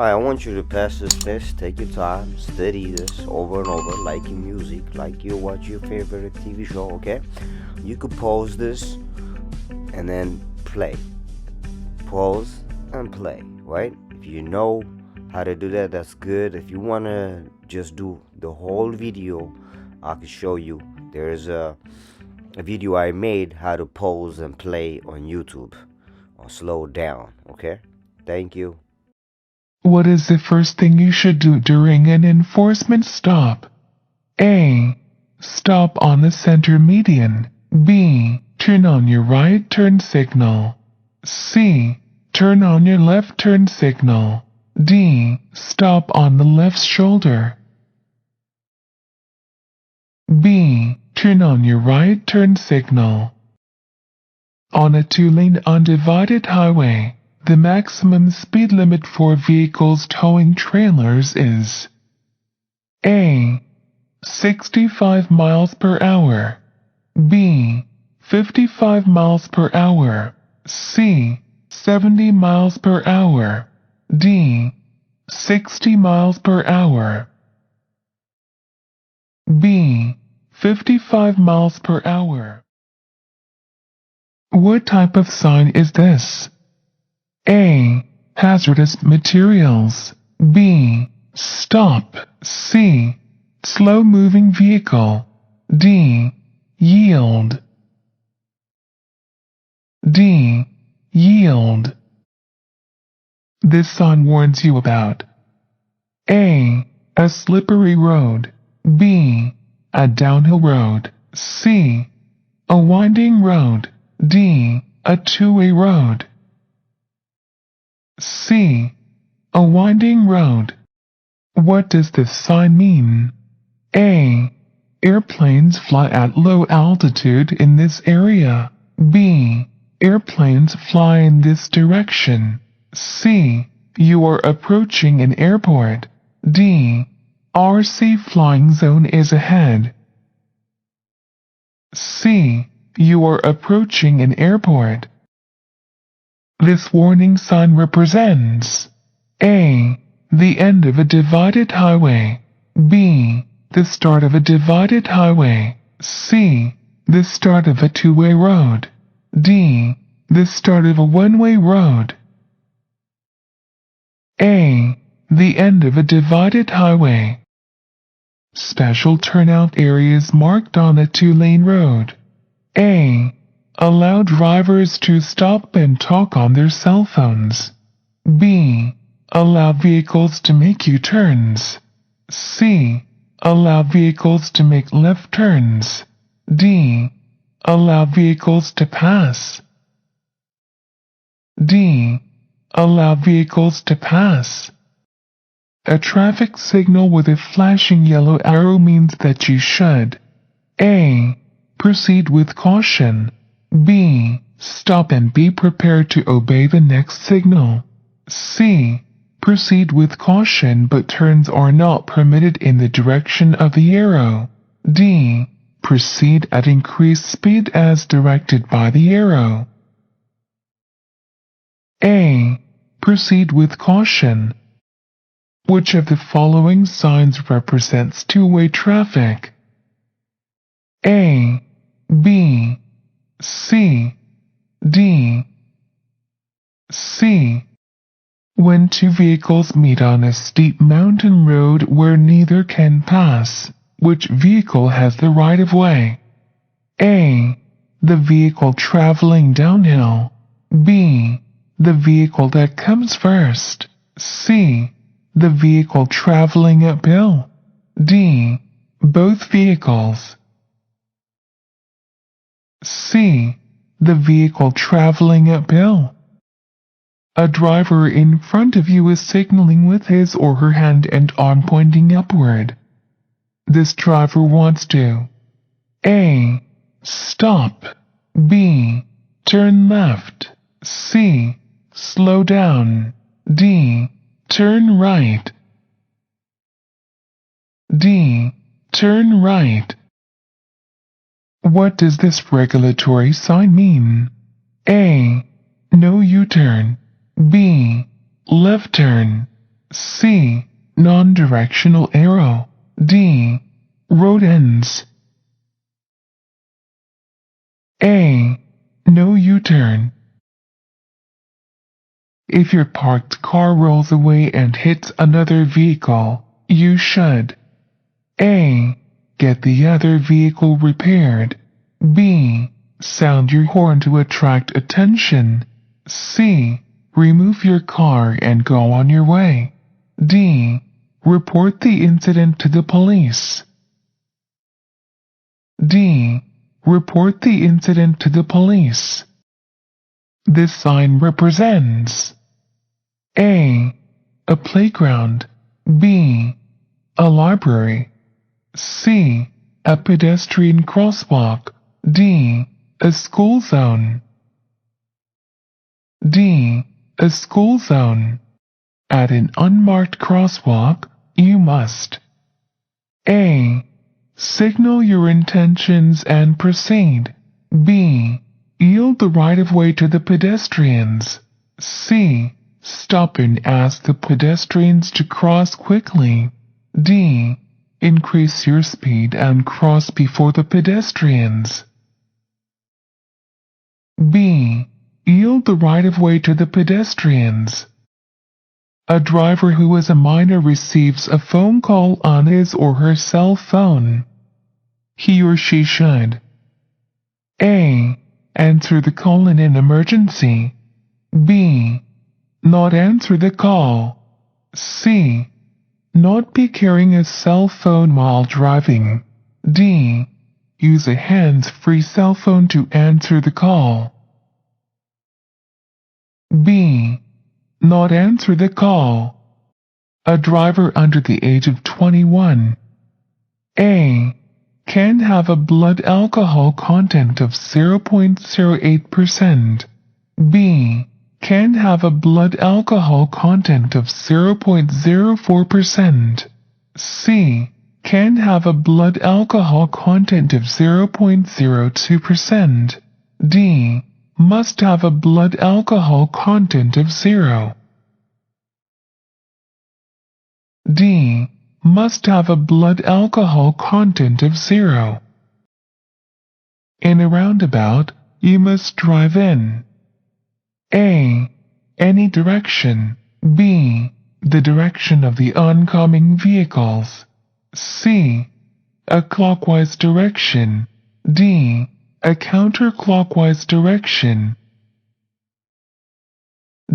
I want you to pass this, take your time, study this over and over, like your music, like you watch your favorite TV show, okay? You could pause this and then play. Pause and play, right? If you know how to do that, that's good. If you want to just do the whole video, I can show you. There's a video I made how to pause and play on YouTube or slow down, okay? Thank you. What is the first thing you should do during an enforcement stop? A. Stop on the center median. B. Turn on your right turn signal. C. Turn on your left turn signal. D. Stop on the left shoulder. B. Turn on your right turn signal. On a two-lane undivided highway, the maximum speed limit for vehicles towing trailers is A. 65 miles per hour. B. 55 miles per hour. C. 70 miles per hour. D. 60 miles per hour. B. 55 miles per hour. What type of sign is this? A. Hazardous materials. B. Stop. C. Slow-moving vehicle. D. Yield. D. Yield. This sign warns you about A. A slippery road. B. A downhill road. C. A winding road. D. A two-way road. C. A winding road. What does this sign mean? A. Airplanes fly at low altitude in this area. B. Airplanes fly in this direction. C. You are approaching an airport. D. RC flying zone is ahead. C. You are approaching an airport. This warning sign represents A. The end of a divided highway. B. The start of a divided highway. C. The start of a two-way road. D. The start of a one-way road. A. The end of a divided highway. Special turnout areas marked on a two-lane road. A. Allow drivers to stop and talk on their cell phones. B. Allow vehicles to make U-turns. C. Allow vehicles to make left turns. D. Allow vehicles to pass. D. Allow vehicles to pass. A traffic signal with a flashing yellow arrow means that you should A. Proceed with caution. B. Stop and be prepared to obey the next signal. C. Proceed with caution but turns are not permitted in the direction of the arrow. D. Proceed at increased speed as directed by the arrow. A. Proceed with caution. Which of the following signs represents two-way traffic? A. B. C. D. C. When two vehicles meet on a steep mountain road where neither can pass, which vehicle has the right-of-way? A. The vehicle traveling downhill. B. The vehicle that comes first. C. The vehicle traveling uphill. D. Both vehicles. C. The vehicle traveling uphill. A driver in front of you is signaling with his or her hand and arm pointing upward. This driver wants to A. Stop. B. Turn left. C. Slow down. D. Turn right. D. Turn right. What does this regulatory sign mean? A. No U-turn. B. Left turn. non-directional arrow. D. Road ends. A. No U-turn. If your parked car rolls away and hits another vehicle, you should A. Get the other vehicle repaired. B. Sound your horn to attract attention. C. Remove your car and go on your way. D. Report the incident to the police. D. Report the incident to the police. This sign represents A. A playground. B. A library. C. A pedestrian crosswalk. D. A school zone. D. A school zone. At an unmarked crosswalk, you must A. Signal your intentions and proceed. B. Yield the right-of-way to the pedestrians. C. Stop and ask the pedestrians to cross quickly. D. Increase your speed and cross before the pedestrians. B. Yield the right-of-way to the pedestrians. A driver who is a minor receives a phone call on his or her cell phone. He or she should A. Answer the call in an emergency. B. Not answer the call. C. Not be carrying a cell phone while driving. D. Use a hands-free cell phone to answer the call. B. Not answer the call. A driver under the age of 21. A. Can have a blood alcohol content of 0.08%. B. Can have a blood alcohol content of 0.04%. C. Can have a blood alcohol content of 0.02%. D. Must have a blood alcohol content of 0. D. Must have a blood alcohol content of 0. In a roundabout, you must drive in A. Any direction. B. The direction of the oncoming vehicles. C. A clockwise direction. D. A counterclockwise direction.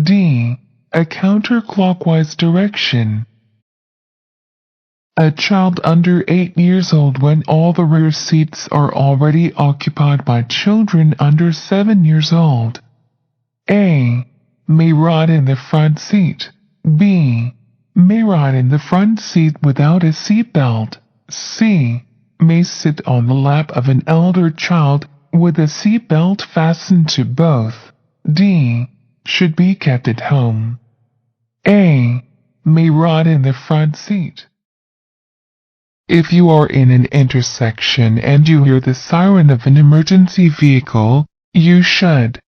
D. A counterclockwise direction. A child under 8 years old when all the rear seats are already occupied by children under 7 years old. A. May ride in the front seat. B. May ride in the front seat without a seatbelt. C. May sit on the lap of an elder child with a seatbelt fastened to both. D. Should be kept at home. A. May ride in the front seat. If you are in an intersection and you hear the siren of an emergency vehicle, you should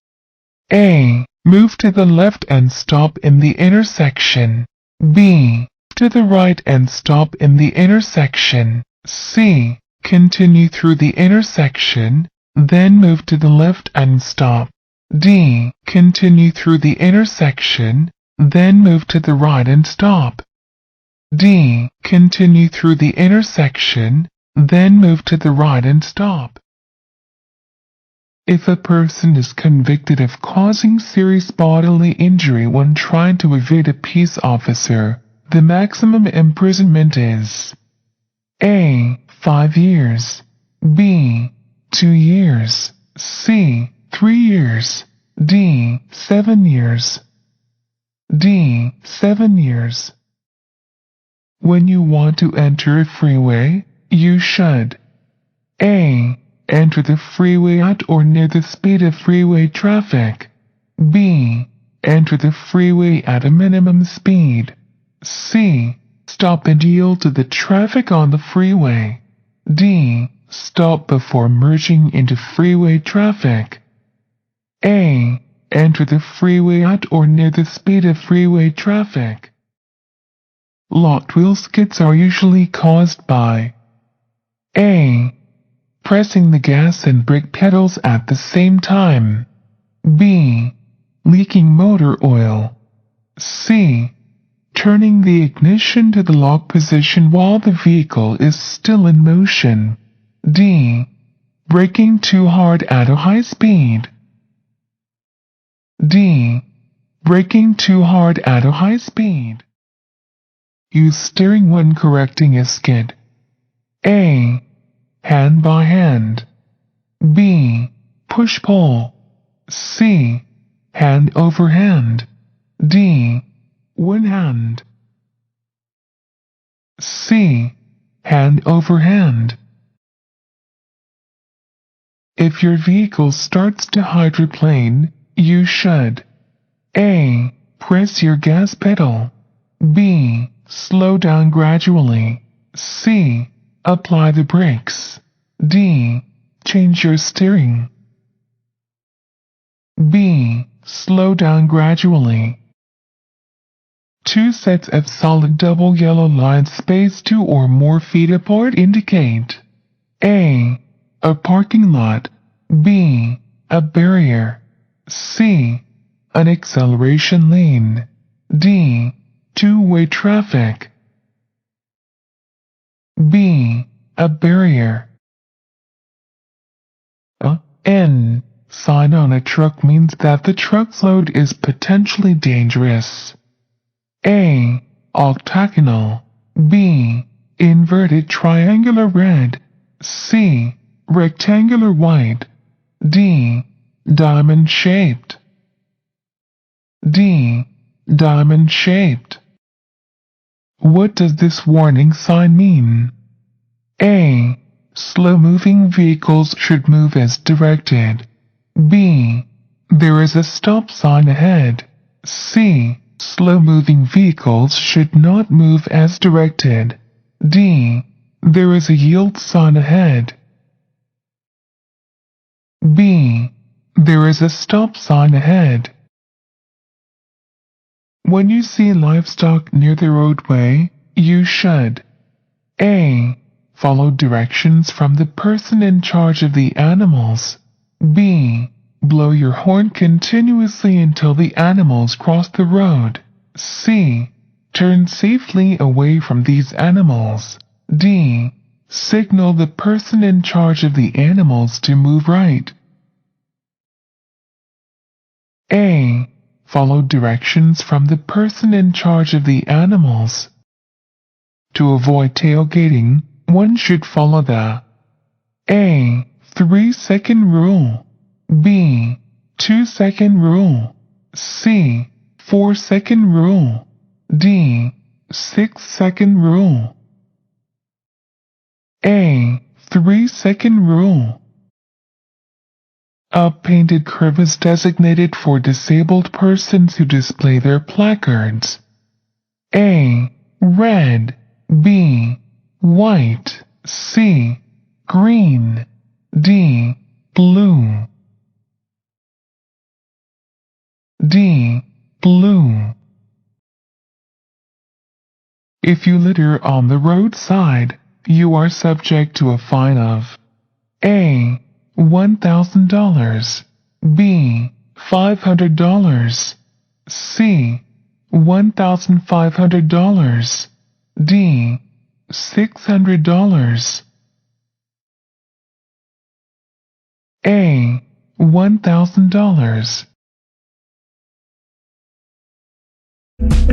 A. Move to the left and stop in the intersection. B. To the right and stop in the intersection. C. Continue through the intersection, then move to the left and stop. D. Continue through the intersection, then move to the right and stop. D. Continue through the intersection, then move to the right and stop. If a person is convicted of causing serious bodily injury when trying to evade a peace officer, the maximum imprisonment is A. 5 years. B. 2 years. C. 3 years. D. 7 years. D. 7 years. When you want to enter a freeway, you should A. Enter the freeway at or near the speed of freeway traffic. B. Enter the freeway at a minimum speed. C. Stop and yield to the traffic on the freeway. D. Stop before merging into freeway traffic. A. Enter the freeway at or near the speed of freeway traffic. Locked wheel skids are usually caused by A. Pressing the gas and brake pedals at the same time. B. Leaking motor oil. C. Turning the ignition to the lock position while the vehicle is still in motion. D. Braking too hard at a high speed. D. Braking too hard at a high speed. Use steering when correcting a skid. A. Hand by hand. B. Push-pull. C. Hand over hand. D. One hand. C. Hand over hand. If your vehicle starts to hydroplane, you should A. Press your gas pedal. B. Slow down gradually. C. Apply the brakes. D. Change your steering. B. Slow down gradually. 2 sets of solid double yellow lines spaced 2 or more feet apart indicate A. A parking lot. B. A barrier. C. An acceleration lane. D. Two-way traffic. B. A barrier. N. Sign on a truck means that the truck's load is potentially dangerous. A. Octagonal. B. Inverted triangular red. C. Rectangular white. D. Diamond shaped. D. Diamond shaped. What does this warning sign mean? A. Slow-moving vehicles should move as directed. B. There is a stop sign ahead. C. Slow-moving vehicles should not move as directed. D. There is a yield sign ahead. B. There is a stop sign ahead. When you see livestock near the roadway, you should A. Follow directions from the person in charge of the animals. B. Blow your horn continuously until the animals cross the road. C. Turn safely away from these animals. D. Signal the person in charge of the animals to move right. A. Follow directions from the person in charge of the animals. To avoid tailgating, one should follow the A. 3-second rule. B. 2-second rule. C. 4-second rule. D. 6-second rule. A. 3-second rule. A painted curve is designated for disabled persons who display their placards. A. Red. B. White. C. Green. D. Blue. D. Blue. If you litter on the roadside, you are subject to a fine of A. $1,000. B. $500. C. $1,500. D. $600. A. $1,000.